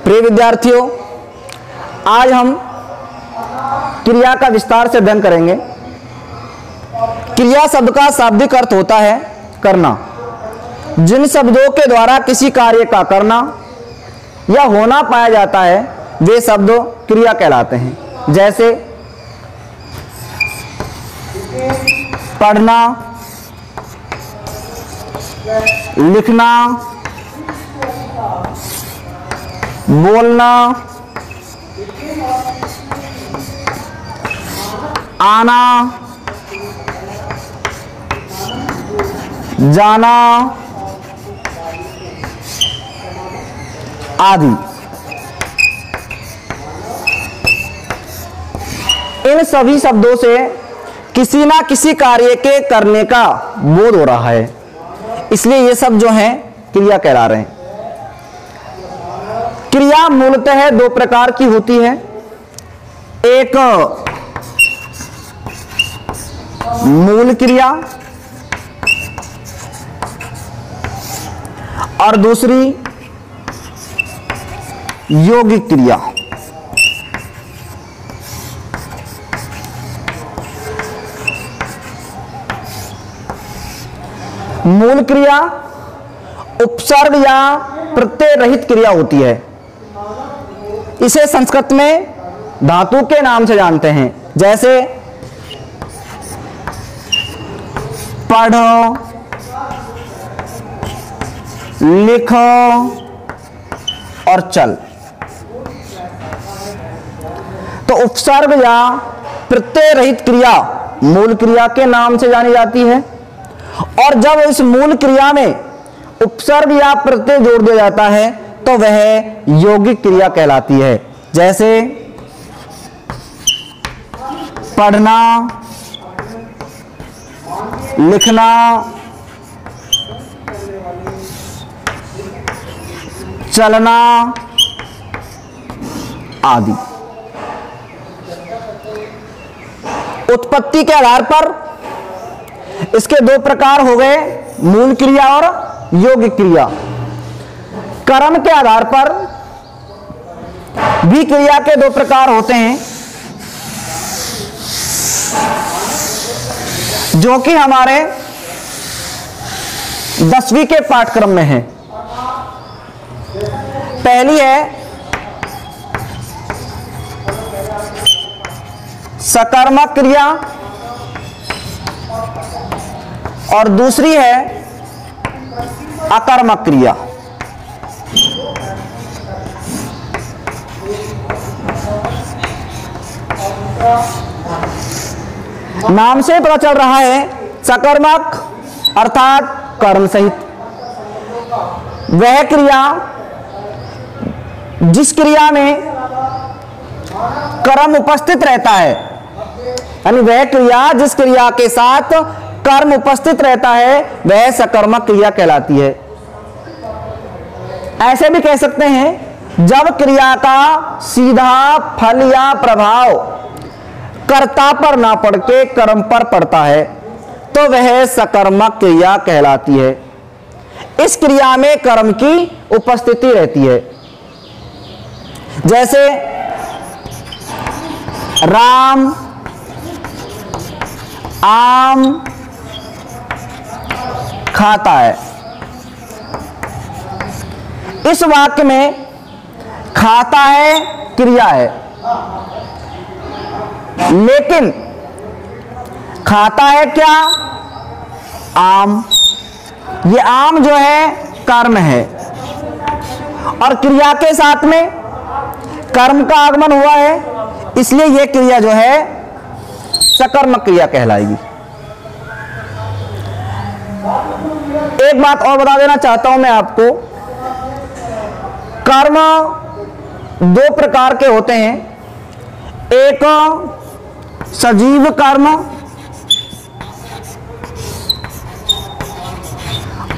प्रिय विद्यार्थियों, आज हम क्रिया का विस्तार से अध्ययन करेंगे। क्रिया शब्द का शाब्दिक अर्थ होता है करना। जिन शब्दों के द्वारा किसी कार्य का करना या होना पाया जाता है वे शब्द क्रिया कहलाते हैं। जैसे पढ़ना, लिखना, बोलना, आना, जाना आदि। इन सभी शब्दों से किसी ना किसी कार्य के करने का बोध हो रहा है, इसलिए ये सब जो हैं क्रिया कहला रहे हैं। क्रिया मूलतः दो प्रकार की होती है, एक मूल क्रिया और दूसरी यौगिक क्रिया। मूल क्रिया उपसर्ग या प्रत्यय रहित क्रिया होती है। इसे संस्कृत में धातु के नाम से जानते हैं, जैसे पढ़ो, लिखो और चल। तो उपसर्ग या प्रत्यय रहित क्रिया मूल क्रिया के नाम से जानी जाती है, और जब इस मूल क्रिया में उपसर्ग या प्रत्यय जोड़ दिया जाता है तो वह यौगिक क्रिया कहलाती है। जैसे पढ़ना, लिखना, चलना आदि। उत्पत्ति के आधार पर इसके दो प्रकार हो गए, मूल क्रिया और यौगिक क्रिया। कर्म के आधार पर भी क्रिया के दो प्रकार होते हैं, जो कि हमारे 10वीं के पाठ्यक्रम में है। पहली है सकर्मक क्रिया और दूसरी है अकर्मक क्रिया। नाम से पता चल रहा है, सकर्मक अर्थात कर्म सहित वह क्रिया जिस क्रिया में कर्म उपस्थित रहता है, यानी वह क्रिया जिस क्रिया के साथ कर्म उपस्थित रहता है वह सकर्मक क्रिया कहलाती है। ऐसे भी कह सकते हैं, जब क्रिया का सीधा फल या प्रभाव कर्ता पर ना पड़ के कर्म पर पड़ता है तो वह सकर्मक क्रिया कहलाती है। इस क्रिया में कर्म की उपस्थिति रहती है। जैसे राम आम खाता है। इस वाक्य में खाता है क्रिया है, लेकिन खाता है क्या? आम। ये आम जो है कर्म है, और क्रिया के साथ में कर्म का आगमन हुआ है, इसलिए यह क्रिया जो है सकर्मक क्रिया कहलाएगी। एक बात और बता देना चाहता हूं मैं आपको, कर्म दो प्रकार के होते हैं, एक सजीव कर्म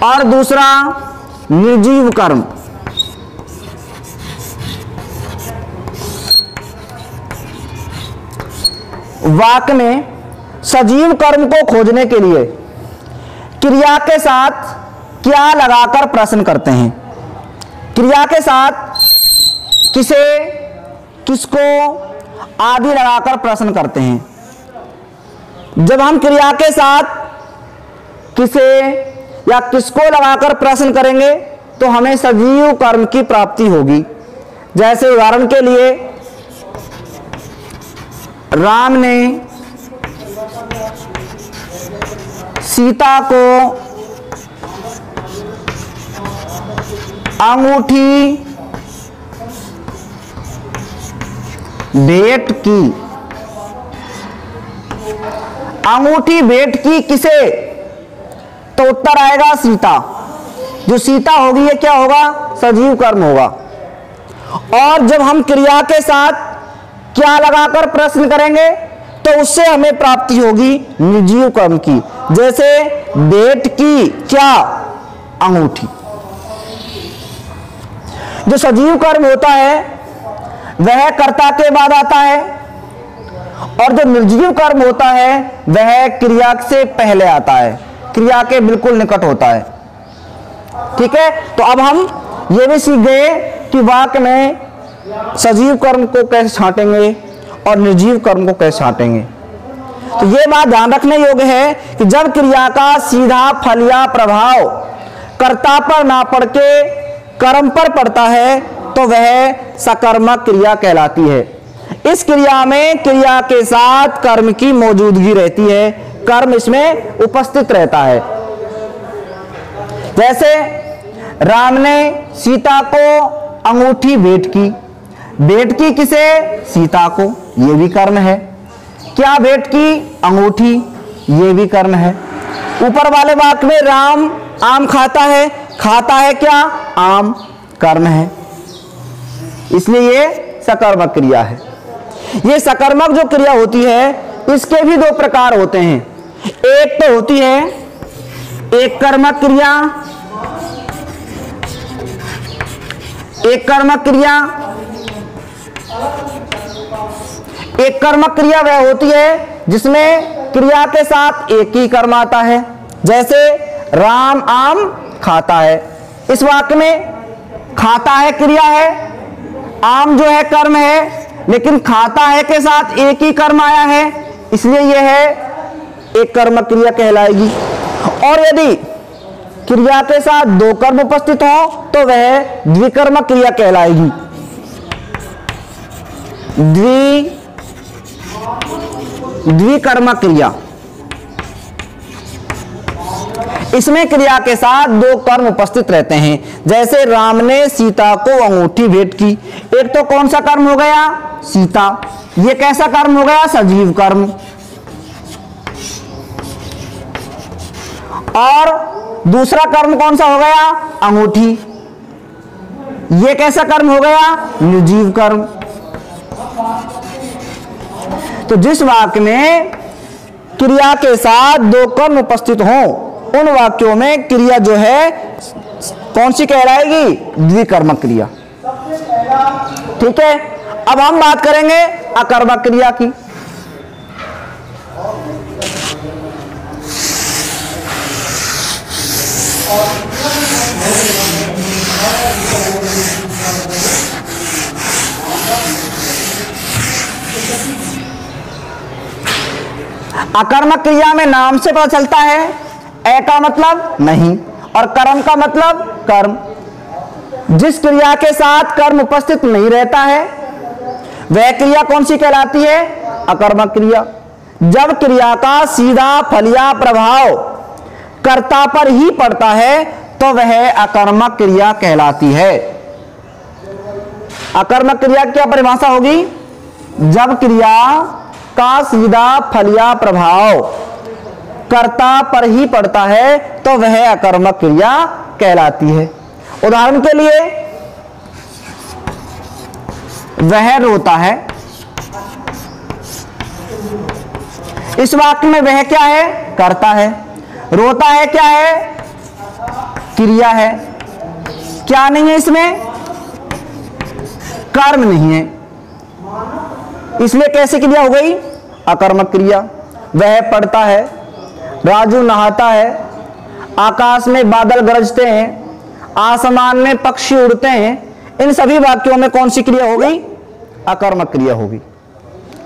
और दूसरा निर्जीव कर्म। वाक्य में सजीव कर्म को खोजने के लिए क्रिया के साथ क्या लगाकर प्रश्न करते हैं। क्रिया के साथ किसे, किसको आदि लगाकर प्रश्न करते हैं। जब हम क्रिया के साथ किसे या किसको लगाकर प्रश्न करेंगे तो हमें सजीव कर्म की प्राप्ति होगी। जैसे उदाहरण के लिए राम ने सीता को अंगूठी भेंट की। अंगूठी भेंट की किसे, तो उत्तर आएगा सीता। जो सीता होगी ये क्या होगा, सजीव कर्म होगा। और जब हम क्रिया के साथ क्या लगाकर प्रश्न करेंगे तो उससे हमें प्राप्ति होगी निर्जीव कर्म की। जैसे भेंट की क्या, अंगूठी। जो सजीव कर्म होता है वह कर्ता के बाद आता है और जो निर्जीव कर्म होता है वह क्रिया से पहले आता है, क्रिया के बिल्कुल निकट होता है। ठीक है, तो अब हम ये भी सीख गए कि वाक्य में सजीव कर्म को कैसे छांटेंगे और निर्जीव कर्म को कैसे छांटेंगे। तो ये बात ध्यान रखने योग्य है कि जब क्रिया का सीधा फल या प्रभाव कर्ता पर ना पड़ के कर्म पर पड़ता है तो वह सकर्मक क्रिया कहलाती है। इस क्रिया में क्रिया के साथ कर्म की मौजूदगी रहती है, कर्म इसमें उपस्थित रहता है। जैसे राम ने सीता को अंगूठी भेंट की। भेंट की किसे, सीता को, यह भी कर्म है। क्या भेंट की, अंगूठी, यह भी कर्म है। ऊपर वाले वाक्य में राम आम खाता है, खाता है क्या, आम, कर्म है, इसलिए ये सकर्मक क्रिया है। ये सकर्मक जो क्रिया होती है इसके भी दो प्रकार होते हैं। एक तो होती है एक कर्मक क्रिया, एक कर्मक क्रिया। एक कर्मक क्रिया वह होती है जिसमें क्रिया के साथ एक ही कर्म आता है। जैसे राम आम खाता है, इस वाक्य में खाता है क्रिया है, आम जो है कर्म है, लेकिन खाता है के साथ एक ही कर्म आया है, इसलिए यह है एक कर्मक क्रिया कहलाएगी। और यदि क्रिया के साथ दो कर्म उपस्थित हो तो वह द्विकर्मक क्रिया कहलाएगी। द्विकर्मक क्रिया, इसमें क्रिया के साथ दो कर्म उपस्थित रहते हैं। जैसे राम ने सीता को अंगूठी भेंट की। एक तो कौन सा कर्म हो गया, सीता, ये कैसा कर्म हो गया, सजीव कर्म। और दूसरा कर्म कौन सा हो गया, अंगूठी, ये कैसा कर्म हो गया, निर्जीव कर्म। तो जिस वाक्य में क्रिया के साथ दो कर्म उपस्थित हों उन वाक्यों में क्रिया जो है कौन सी कहलाएगी, द्विकर्मक क्रिया। ठीक है, अब हम बात करेंगे अकर्मक क्रिया की। अकर्मक क्रिया में नाम से पता चलता है ए का मतलब नहीं और कर्म का मतलब कर्म। जिस क्रिया के साथ कर्म उपस्थित नहीं रहता है वह क्रिया कौन सी कहलाती है, अकर्मक क्रिया। जब क्रिया का सीधा फल या प्रभाव कर्ता पर ही पड़ता है तो वह अकर्मक क्रिया कहलाती है। अकर्मक क्रिया की क्या परिभाषा होगी, जब क्रिया का सीधा फल या प्रभाव कर्ता पर ही पड़ता है तो वह अकर्मक क्रिया कहलाती है। उदाहरण के लिए वह रोता है, इस वाक्य में वह क्या है, कर्ता है, रोता है क्या है, क्रिया है। क्या नहीं है इसमें, कर्म नहीं है, इसलिए कैसे क्रिया हो गई, अकर्मक क्रिया। वह पढ़ता है, राजू नहाता है, आकाश में बादल गरजते हैं, आसमान में पक्षी उड़ते हैं, इन सभी वाक्यों में कौन सी क्रिया होगी? अकर्मक क्रिया होगी।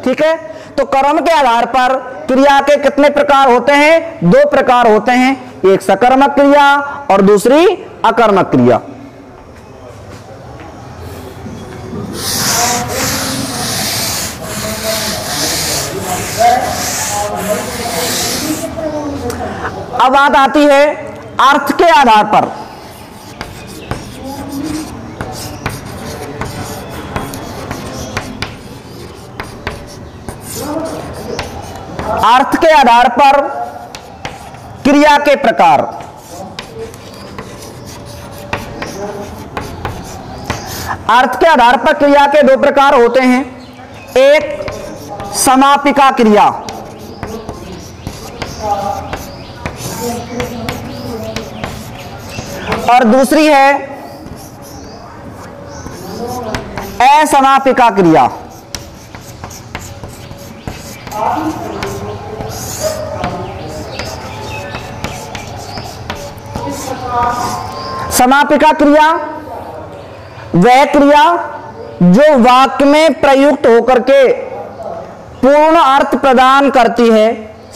ठीक है, तो कर्म के आधार पर क्रिया के कितने प्रकार होते हैं? 2 प्रकार होते हैं, एक सकर्मक क्रिया और दूसरी अकर्मक क्रिया। अब बात आती है अर्थ के आधार पर। अर्थ के आधार पर क्रिया के प्रकार। अर्थ के आधार पर क्रिया के 2 प्रकार होते हैं, एक समापिका क्रिया और दूसरी है असमापिका क्रिया। समापिका क्रिया वह क्रिया जो वाक्य में प्रयुक्त होकर के पूर्ण अर्थ प्रदान करती है,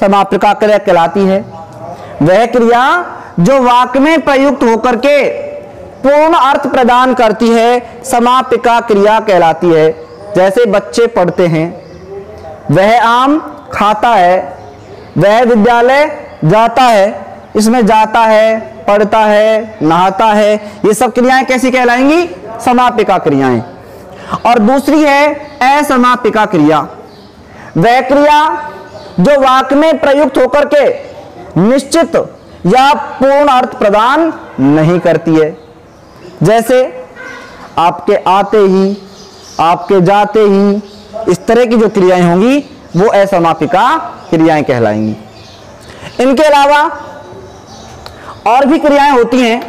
समापिका क्रिया कहलाती है। वह क्रिया जो वाक्य में प्रयुक्त होकर के पूर्ण अर्थ प्रदान करती है, समापिका क्रिया कहलाती है। जैसे बच्चे पढ़ते हैं, वह आम खाता है, वह विद्यालय जाता है, इसमें जाता है, पढ़ता है, नहाता है, ये सब क्रियाएं कैसी कहलाएंगी? समापिका क्रियाएं। और दूसरी है असमापिका क्रिया, वह क्रिया जो वाक्य में प्रयुक्त होकर के निश्चित या पूर्ण अर्थ प्रदान नहीं करती है। जैसे आपके आते ही, आपके जाते ही, इस तरह की जो क्रियाएं होंगी वो असमापिका क्रियाएं कहलाएंगी। इनके अलावा और भी क्रियाएं होती हैं।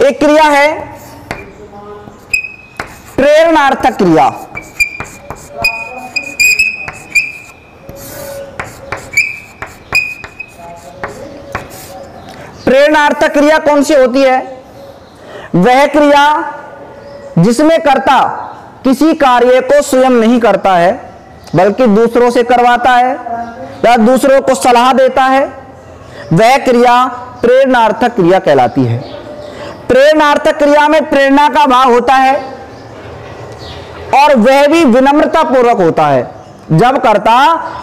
एक क्रिया है प्रेरणार्थक क्रिया। प्रेरणार्थक क्रिया कौन सी होती है? वह क्रिया जिसमें कर्ता किसी कार्य को स्वयं नहीं करता है बल्कि दूसरों से करवाता है या दूसरों को सलाह देता है, वह क्रिया प्रेरणार्थक क्रिया कहलाती है। प्रेरणार्थक क्रिया में प्रेरणा का भाव होता है और वह भी विनम्रता पूर्वक होता है। जब कर्ता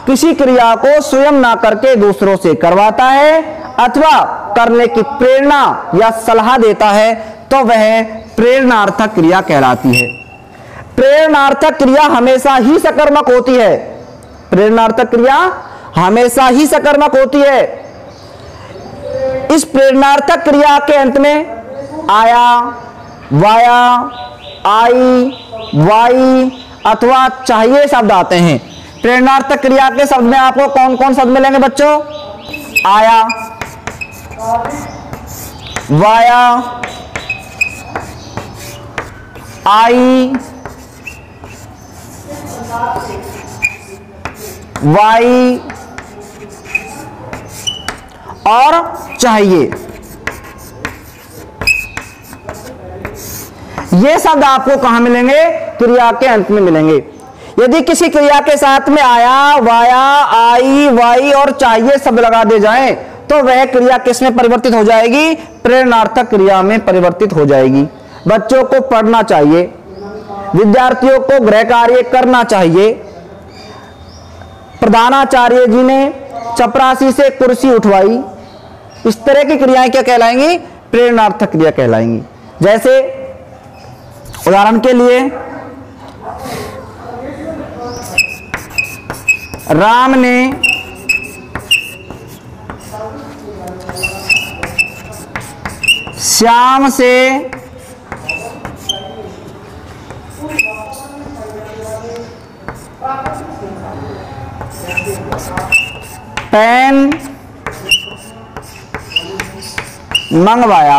किसी क्रिया को स्वयं ना करके दूसरों से करवाता है अथवा करने की प्रेरणा या सलाह देता है तो वह प्रेरणार्थक क्रिया कहलाती है। प्रेरणार्थक क्रिया हमेशा ही सकर्मक होती है। प्रेरणार्थक क्रिया हमेशा ही सकर्मक होती है। इस प्रेरणार्थक क्रिया के अंत में आया, वाया, आई, वाई अथवा चाहिए शब्द आते हैं। प्रेरणार्थक क्रिया के शब्द में आपको कौन कौन शब्द मिलेंगे बच्चों? आया, वाया, आई, वाई और चाहिए। ये शब्द आपको कहां मिलेंगे? क्रिया के अंत में मिलेंगे। यदि किसी क्रिया के साथ में आया, वाया, आई, वाई और चाहिए शब्द लगा दे जाएं तो वह क्रिया किस में परिवर्तित हो जाएगी? प्रेरणार्थक क्रिया में परिवर्तित हो जाएगी। बच्चों को पढ़ना चाहिए, विद्यार्थियों को गृह कार्य करना चाहिए, प्रधानाचार्य जी ने चपरासी से कुर्सी उठवाई, इस तरह की क्रियाएं क्या कहलाएंगी? प्रेरणार्थक क्रिया कहलाएंगी। जैसे उदाहरण के लिए राम ने श्याम से पेन मंगवाया।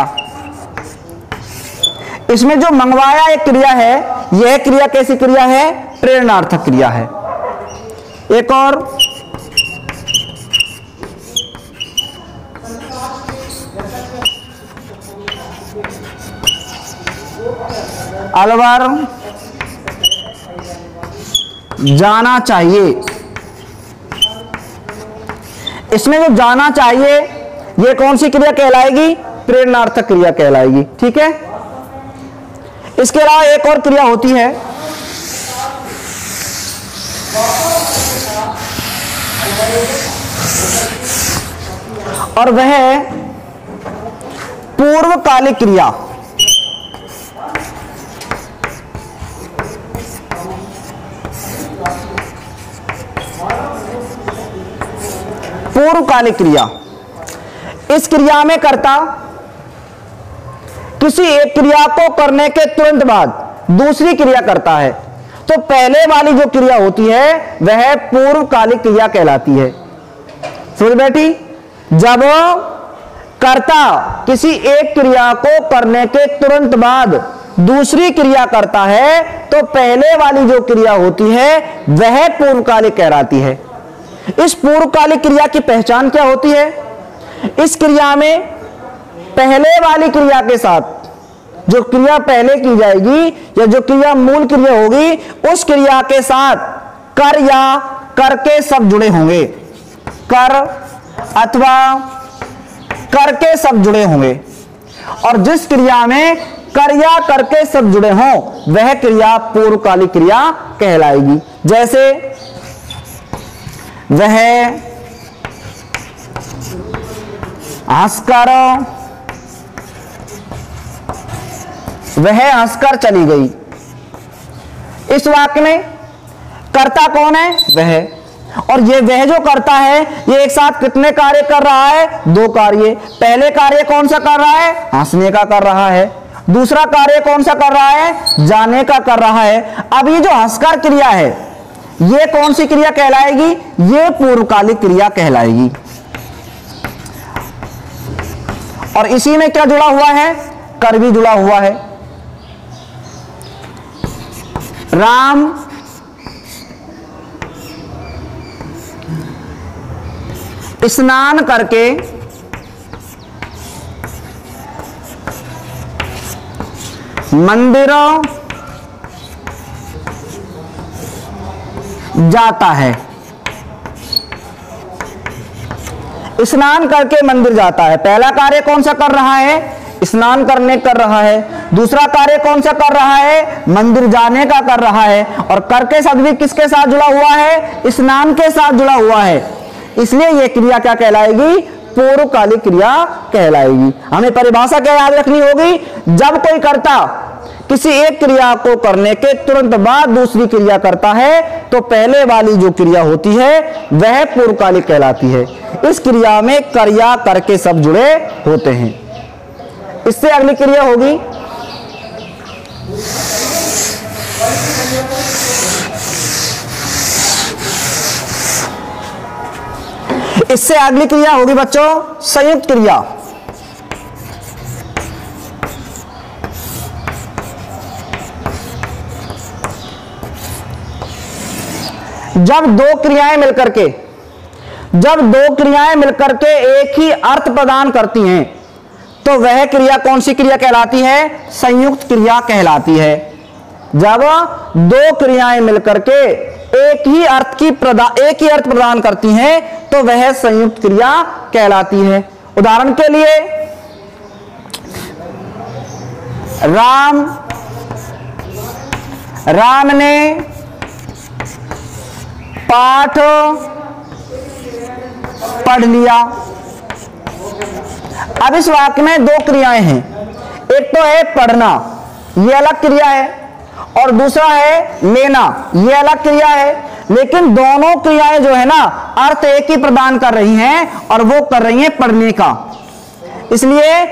इसमें जो मंगवाया एक क्रिया है, यह क्रिया कैसी क्रिया है? प्रेरणार्थक क्रिया है। एक और अलवर जाना चाहिए। इसमें जो जाना चाहिए ये कौन सी क्रिया कहलाएगी? प्रेरणार्थक क्रिया कहलाएगी। ठीक है। इसके अलावा एक और क्रिया होती है, और वह है पूर्वकालिक क्रिया। पूर्वकालिक क्रिया, इस क्रिया में कर्ता किसी एक क्रिया को करने के तुरंत बाद दूसरी क्रिया करता है, तो पहले वाली जो क्रिया होती है वह पूर्वकालिक क्रिया कहलाती है। समझ बैठी? जब कर्ता किसी एक क्रिया को करने के तुरंत बाद दूसरी क्रिया करता है, तो पहले वाली जो क्रिया होती है वह पूर्वकालिक कहलाती है। इस पूर्वकालिक क्रिया की पहचान क्या होती है? इस क्रिया में पहले वाली क्रिया के साथ जो क्रिया पहले की जाएगी या जो क्रिया मूल क्रिया होगी, उस क्रिया के साथ कर या कर के सब जुड़े होंगे। कर अथवा कर के सब जुड़े होंगे, और जिस क्रिया में कर या कर के सब जुड़े हों वह क्रिया पूर्वकालिक क्रिया कहलाएगी। जैसे वह हंसकर, वह हंसकर चली गई। इस वाक्य में कर्ता कौन है? वह। और ये वह जो करता है ये एक साथ कितने कार्य कर रहा है? दो कार्य। पहले कार्य कौन सा कर रहा है? हंसने का कर रहा है। दूसरा कार्य कौन सा कर रहा है? जाने का कर रहा है। अब ये जो हंसकर क्रिया है ये कौन सी क्रिया कहलाएगी? ये पूर्वकालिक क्रिया कहलाएगी। और इसी में क्या जुड़ा हुआ है? कर भी जुड़ा हुआ है। राम स्नान करके मंदिर जाता है। स्नान करके मंदिर जाता है। पहला कार्य कौन सा कर रहा है? स्नान करने कर रहा है। दूसरा कार्य कौन सा कर रहा है? मंदिर जाने का कर रहा है। और कर के शब्द भी किसके साथ जुड़ा हुआ है? स्नान के साथ जुड़ा हुआ है। इसलिए यह क्रिया क्या कहलाएगी? पूर्वकालिक क्रिया कहलाएगी। हमें परिभाषा क्या याद रखनी होगी? जब कोई कर्ता किसी एक क्रिया को करने के तुरंत बाद दूसरी क्रिया करता है, तो पहले वाली जो क्रिया होती है वह पूर्वकालिक कहलाती है। इस क्रिया में कर या कर के सब जुड़े होते हैं। इससे अगली क्रिया होगी बच्चों संयुक्त क्रिया। जब दो क्रियाएं मिलकर के एक ही अर्थ प्रदान करती हैं, तो वह क्रिया कौन सी क्रिया कहलाती है? संयुक्त क्रिया कहलाती है। जब दो क्रियाएं मिलकर के एक ही अर्थ प्रदान करती हैं, तो वह संयुक्त क्रिया कहलाती है। उदाहरण के लिए राम ने पाठ पढ़ लिया। अब इस वाक्य में दो क्रियाएं हैं। एक तो है पढ़ना, ये अलग क्रिया है, और दूसरा है लेना, ये अलग क्रिया है। लेकिन दोनों क्रियाएं जो है ना अर्थ एक ही प्रदान कर रही हैं, और वो कर रही हैं पढ़ने का। इसलिए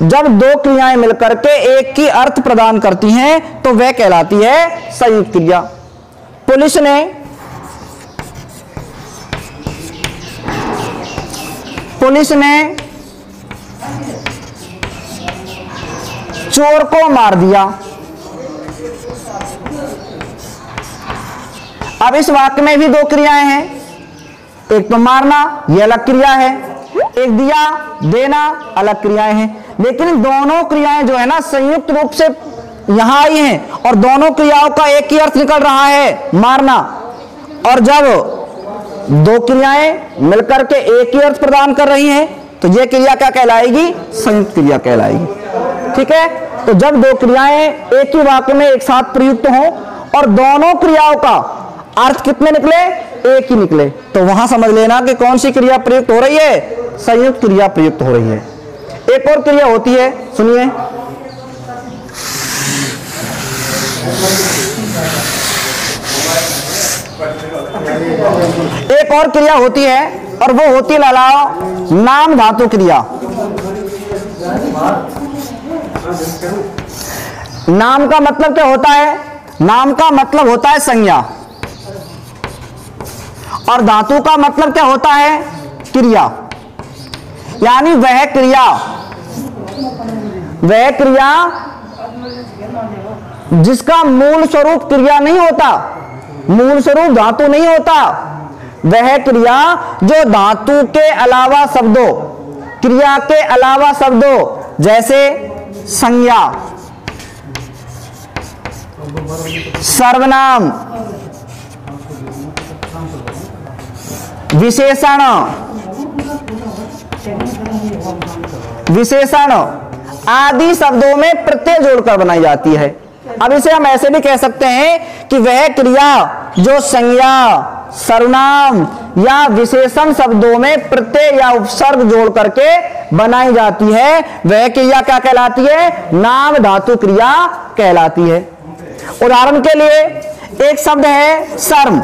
जब दो क्रियाएं मिलकर के एक ही अर्थ प्रदान करती हैं, तो वह कहलाती है संयुक्त क्रिया। पुलिस ने चोर को मार दिया। अब इस वाक्य में भी दो क्रियाएं हैं। एक तो मारना, यह अलग क्रिया है। एक देना अलग क्रियाएं हैं। लेकिन दोनों क्रियाएं जो है ना संयुक्त रूप से यहां आई हैं और दोनों क्रियाओं का एक ही अर्थ निकल रहा है, मारना। और जब दो क्रियाएं मिलकर के एक ही अर्थ प्रदान कर रही हैं तो यह क्रिया क्या कहलाएगी? संयुक्त क्रिया कहलाएगी। ठीक है, तो जब दो क्रियाएं एक ही वाक्य में एक साथ प्रयुक्त हों और दोनों क्रियाओं का अर्थ कितने निकले? एक ही निकले, तो वहां समझ लेना कि कौन सी क्रिया प्रयुक्त हो रही है? संयुक्त क्रिया प्रयुक्त हो रही है। एक और क्रिया होती है, सुनिए, एक और क्रिया होती है और वो होती है लाला नाम धातु क्रिया। नाम का मतलब क्या होता है? नाम का मतलब होता है संज्ञा और धातु का मतलब क्या होता है? क्रिया। यानी वह क्रिया जिसका मूल स्वरूप क्रिया नहीं होता, मूल स्वरूप धातु नहीं होता, वह क्रिया जो धातु के अलावा शब्दों, क्रिया के अलावा शब्दों जैसे संज्ञा, सर्वनाम, विशेषण आदि शब्दों में प्रत्यय जोड़कर बनाई जाती है। अब इसे हम ऐसे भी कह सकते हैं कि वह क्रिया जो संज्ञा, सर्वनाम या विशेषण शब्दों में प्रत्यय या उपसर्ग जोड़ करके बनाई जाती है, वह क्रिया क्या कहलाती है? नाम धातु क्रिया कहलाती है। उदाहरण के लिए एक शब्द है शर्म।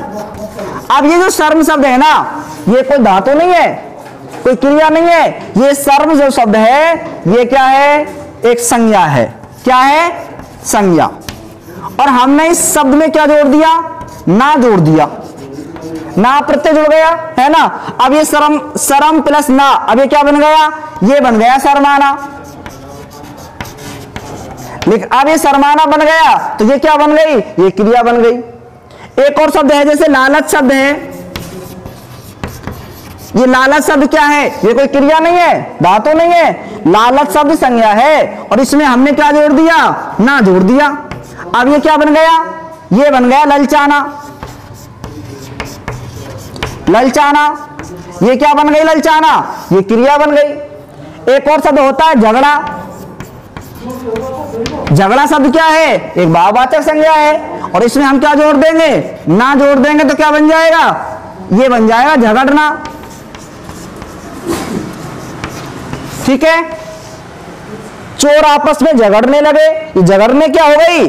अब ये जो शर्म शब्द है ना, ये कोई धातु नहीं है, कोई क्रिया नहीं है। ये शर्म जो शब्द है ये क्या है? एक संज्ञा है। क्या है? संज्ञा। और हमने इस शब्द में क्या जोड़ दिया? ना जोड़ दिया, ना प्रत्यय जुड़ गया है ना। अब ये शर्म प्लस ना, अब ये क्या बन गया? ये बन गया शर्माना। लेकिन अब ये शर्माना बन गया तो ये क्या बन गई? ये क्रिया बन गई। एक और शब्द है जैसे लालच शब्द है। ये लालच शब्द क्या है? ये कोई क्रिया नहीं है, धातु नहीं है। लालच शब्द संज्ञा है और इसमें हमने क्या जोड़ दिया? ना जोड़ दिया। अब ये क्या बन गया? ये बन गया ललचाना। ललचाना, ये क्या बन गई? ललचाना, ये क्रिया बन गई। एक और शब्द होता है झगड़ा। झगड़ा शब्द क्या है? एक भाववाचक संज्ञा है और इसमें हम क्या जोड़ देंगे? ना जोड़ देंगे तो क्या बन जाएगा? ये बन जाएगा झगड़ना। ठीक है, चोर आपस में झगड़ने लगे, ये झगड़ने क्या हो गई?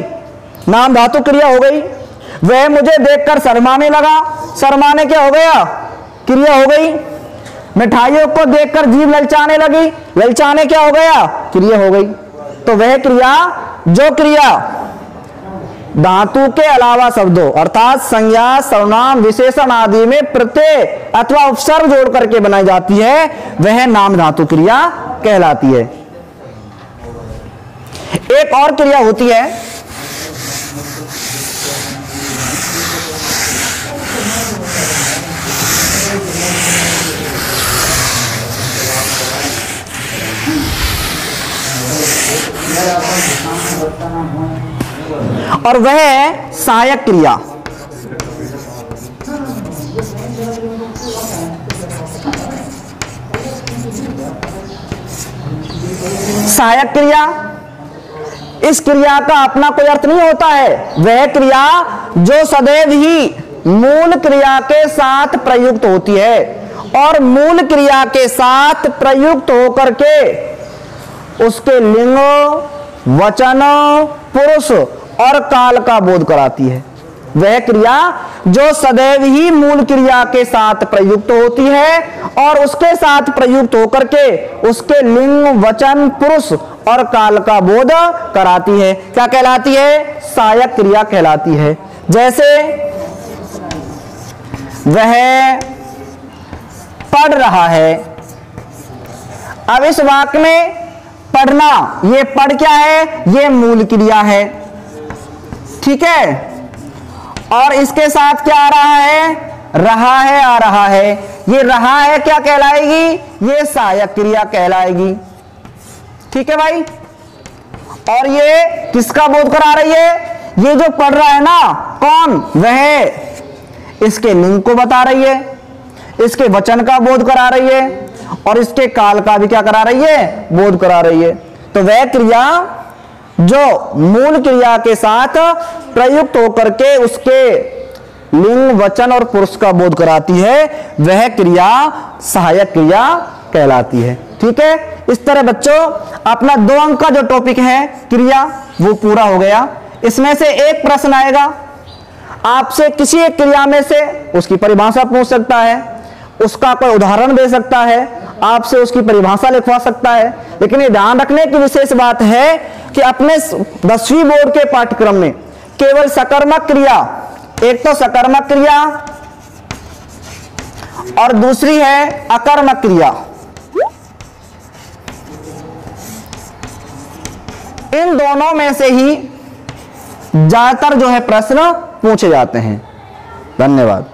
नाम धातु क्रिया हो गई। वह मुझे देखकर शर्माने लगा, शर्माने क्या हो गया? क्रिया हो गई। मिठाइयों को देखकर जीभ ललचाने लगी, ललचाने क्या हो गया? क्रिया हो गई। तो वह क्रिया जो क्रिया धातु के अलावा शब्दों अर्थात संज्ञा, सर्वनाम, विशेषण आदि में प्रत्यय अथवा उपसर्ग जोड़ करके बनाई जाती है, वह नाम धातु क्रिया कहलाती है। एक और क्रिया होती है और वह है सहायक क्रिया। सहायक क्रिया, इस क्रिया का अपना कोई अर्थ नहीं होता है। वह क्रिया जो सदैव ही मूल क्रिया के साथ प्रयुक्त होती है और मूल क्रिया के साथ प्रयुक्त होकर के उसके लिंग, वचन, पुरुष और काल का बोध कराती है। वह क्रिया जो सदैव ही मूल क्रिया के साथ प्रयुक्त होती है और उसके साथ प्रयुक्त होकर के उसके लिंग, वचन, पुरुष और काल का बोध कराती है, क्या कहलाती है? सहायक क्रिया कहलाती है। जैसे वह पढ़ रहा है। अब इस वाक्य में पढ़ना, ये पढ़ क्या है? ये मूल क्रिया है। ठीक है, और इसके साथ क्या आ रहा है? रहा है आ रहा है। ये रहा है क्या कहलाएगी? ये सहायक क्रिया कहलाएगी। ठीक है भाई। और ये किसका बोध करा रही है? ये जो पढ़ रहा है ना, कौन? वह इसके लिंग को बता रही है, इसके वचन का बोध करा रही है और इसके काल का भी क्या करा रही है? बोध करा रही है। तो वह क्रिया जो मूल क्रिया के साथ प्रयुक्त होकर के उसके लिंग, वचन और पुरुष का बोध कराती है, वह क्रिया सहायक क्रिया कहलाती है। ठीक है, इस तरह बच्चों अपना 2 अंक का जो टॉपिक है क्रिया वो पूरा हो गया। इसमें से एक प्रश्न आएगा आपसे, किसी एक क्रिया में से उसकी परिभाषा पूछ सकता है, उसका कोई उदाहरण दे सकता है, आपसे उसकी परिभाषा लिखवा सकता है। लेकिन ये ध्यान रखने की विशेष बात है कि अपने 10वीं बोर्ड के पाठ्यक्रम में केवल सकर्मक क्रिया, एक तो सकर्मक क्रिया और दूसरी है अकर्मक क्रिया, इन दोनों में से ही ज्यादातर जो है प्रश्न पूछे जाते हैं। धन्यवाद।